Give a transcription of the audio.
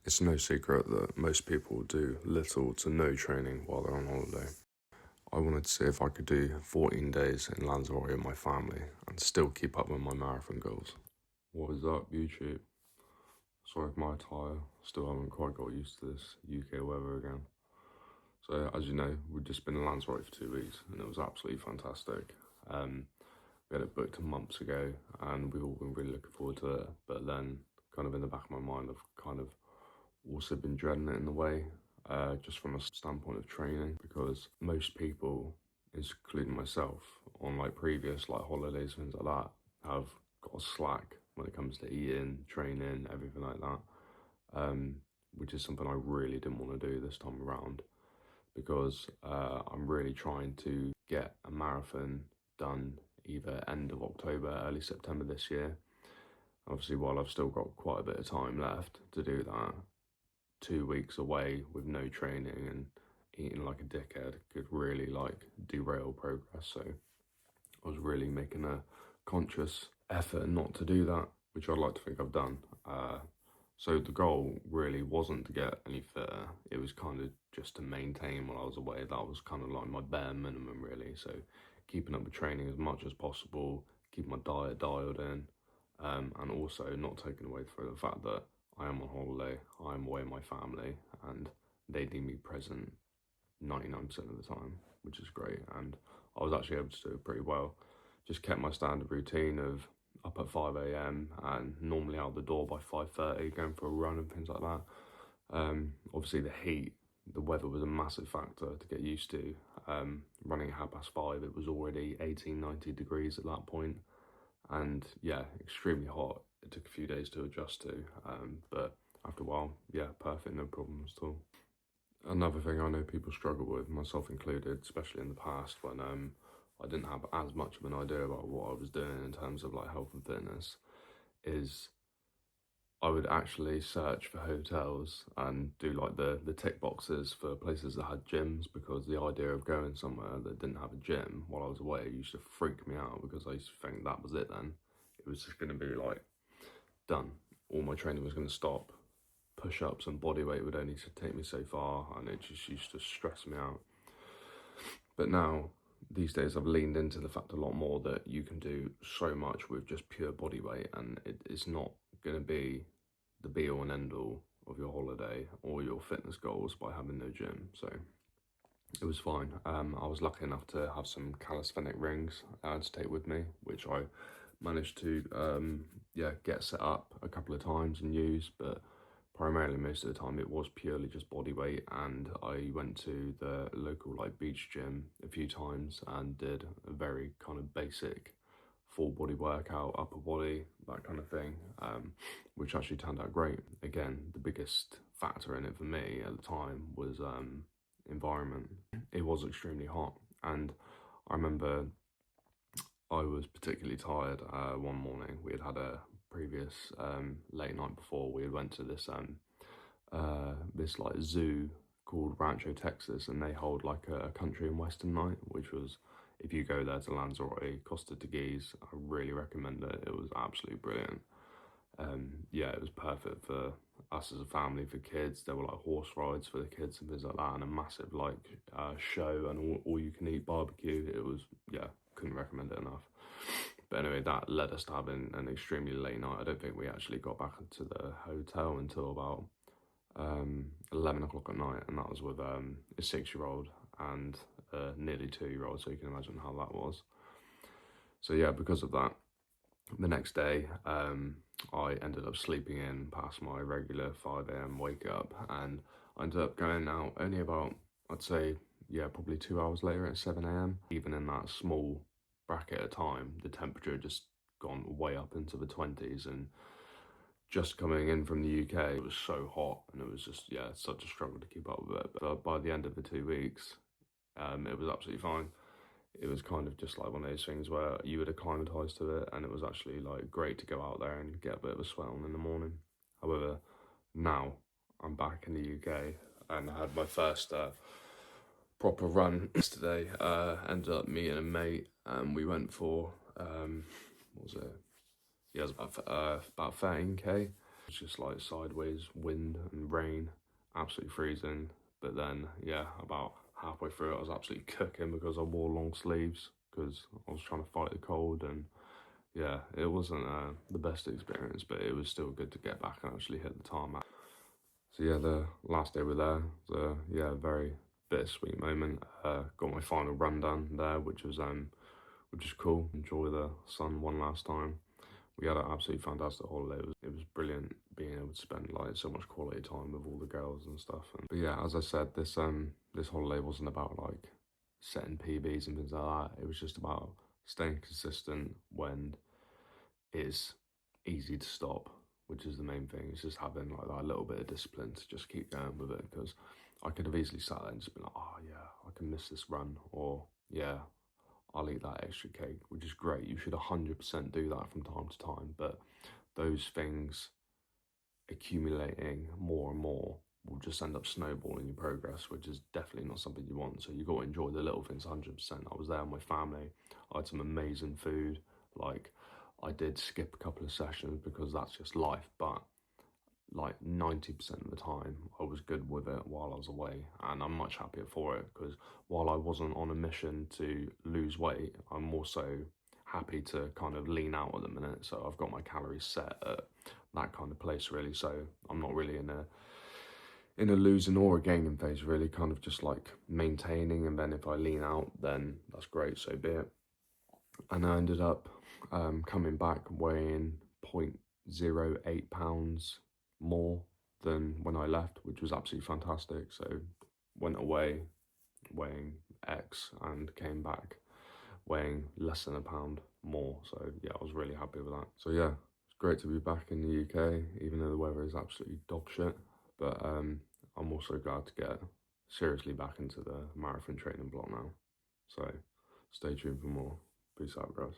It's no secret that most people do little to no training while they're on holiday. I wanted to see if I could do 14 days in Lanzarote with my family and still keep up with my marathon goals. What is up, YouTube? Sorry if my attire, still haven't quite got used to this UK weather again. So, as you know, we've just been in Lanzarote for 2 weeks and it was absolutely fantastic. We had it booked months ago and we've all been really looking forward to it, but then kind of in the back of my mind, I've kind of also been dreading it in a way, just from a standpoint of training, because most people, including myself, on like previous like holidays, things like that, have got a slack when it comes to eating, training, everything like that, which is something I really didn't want to do this time around, because I'm really trying to get a marathon done either end of October, early September this year. Obviously, while I've still got quite a bit of time left to do that, 2 weeks away with no training and eating like a dickhead could really like derail progress. So I was really making a conscious effort not to do that, which I'd like to think I've done. So the goal really wasn't to get any fitter. It was kind of just to maintain while I was away. That was kind of like my bare minimum, really. So keeping up with training as much as possible, keep my diet dialed in, and also not taking away from the fact that I am on holiday, I am away with my family, and they need me present 99% of the time, which is great. And I was actually able to do it pretty well. Just kept my standard routine of up at 5 a.m. and normally out the door by 5:30, going for a run and things like that. Obviously, the heat, the weather was a massive factor to get used to. Running at 5:30, it was already 18, 19 degrees at that point. And yeah, extremely hot. It took a few days to adjust to, but after a while, yeah, perfect, no problems at all. Another thing I know people struggle with, myself included, especially in the past when I didn't have as much of an idea about what I was doing in terms of like health and fitness, is I would actually search for hotels and do like the tick boxes for places that had gyms, because the idea of going somewhere that didn't have a gym while I was away used to freak me out, because I used to think that was it then. It was just going to be like done. All my training was going to stop. Push-ups and body weight would only take me so far, and it just used to stress me out. But now, these days, I've leaned into the fact a lot more that you can do so much with just pure body weight, and it's not going to be the be-all and end-all of your holiday or your fitness goals by having no gym. So it was fine. I was lucky enough to have some calisthenic rings to take with me, which I managed to get set up a couple of times and use, but primarily most of the time it was purely just body weight. And I went to the local like beach gym a few times and did a very kind of basic full body workout, upper body, that kind of thing, which actually turned out great. Again, the biggest factor in it for me at the time was environment. It was extremely hot, and I remember I was particularly tired one morning. We had had a previous late night before. We had went to this like zoo called Rancho, Texas, and they hold like a country and western night, which was, if you go there to Lanzarote, Costa de Geese, I really recommend it. It was absolutely brilliant. Yeah, it was perfect for us as a family, for kids. There were like horse rides for the kids and things like that, and a massive like show and all you can eat barbecue. It was, yeah, couldn't recommend it enough. But anyway, that led us to having an extremely late night. I don't think we actually got back into the hotel until about 11 o'clock at night, and that was with a 6-year-old and a nearly 2-year-old, so you can imagine how that was. So yeah, because of that, the next day I ended up sleeping in past my regular 5 a.m. wake up, and I ended up going out only about, I'd say, yeah, probably 2 hours later at 7 a.m. Even in that small bracket of time, the temperature had just gone way up into the 20s, and just coming in from the UK, it was so hot, and it was just, yeah, such a struggle to keep up with it. But by the end of the 2 weeks, it was absolutely fine. It was kind of just like one of those things where you would acclimatise to it, and it was actually like great to go out there and get a bit of a sweat on in the morning. However, now I'm back in the UK and I had my first proper run yesterday. Ended up meeting a mate and we went for what was it? Yeah, it was about 13k. It's just like sideways wind and rain, absolutely freezing. But then, yeah, about halfway through it, I was absolutely cooking because I wore long sleeves because I was trying to fight the cold. And yeah, it wasn't the best experience, but it was still good to get back and actually hit the tarmac. So yeah, the last day we were there, yeah, very bittersweet moment. Got my final run done there, which was cool. Enjoy the sun one last time. We had an absolutely fantastic holiday. It was brilliant being able to spend like so much quality time with all the girls and stuff. But yeah, as I said, this holiday wasn't about like setting PBs and things like that. It was just about staying consistent when it's easy to stop, which is the main thing. It's just having like that little bit of discipline to just keep going with it, because I could have easily sat there and just been like, oh yeah, I can miss this run, or yeah, I'll eat that extra cake, which is great. You should 100% do that from time to time, but those things accumulating more and more will just end up snowballing your progress, which is definitely not something you want. So you got to enjoy the little things 100%. I was there with my family. I had some amazing food. Like, I did skip a couple of sessions because that's just life, but like 90% of the time I was good with it while I was away, and I'm much happier for it, because while I wasn't on a mission to lose weight, I'm also happy to kind of lean out at the minute. So I've got my calories set at that kind of place really, so I'm not really in a losing or a gaining phase, really, kind of just like maintaining, and then if I lean out, then that's great, so be it. And I ended up coming back weighing 0.08 pounds more than when I left, which was absolutely fantastic. So went away weighing X and came back weighing less than a pound more. So yeah, I was really happy with that. So yeah, it's great to be back in the UK, even though the weather is absolutely dog shit. But I'm also glad to get seriously back into the marathon training block now. So stay tuned for more. Peace out, guys.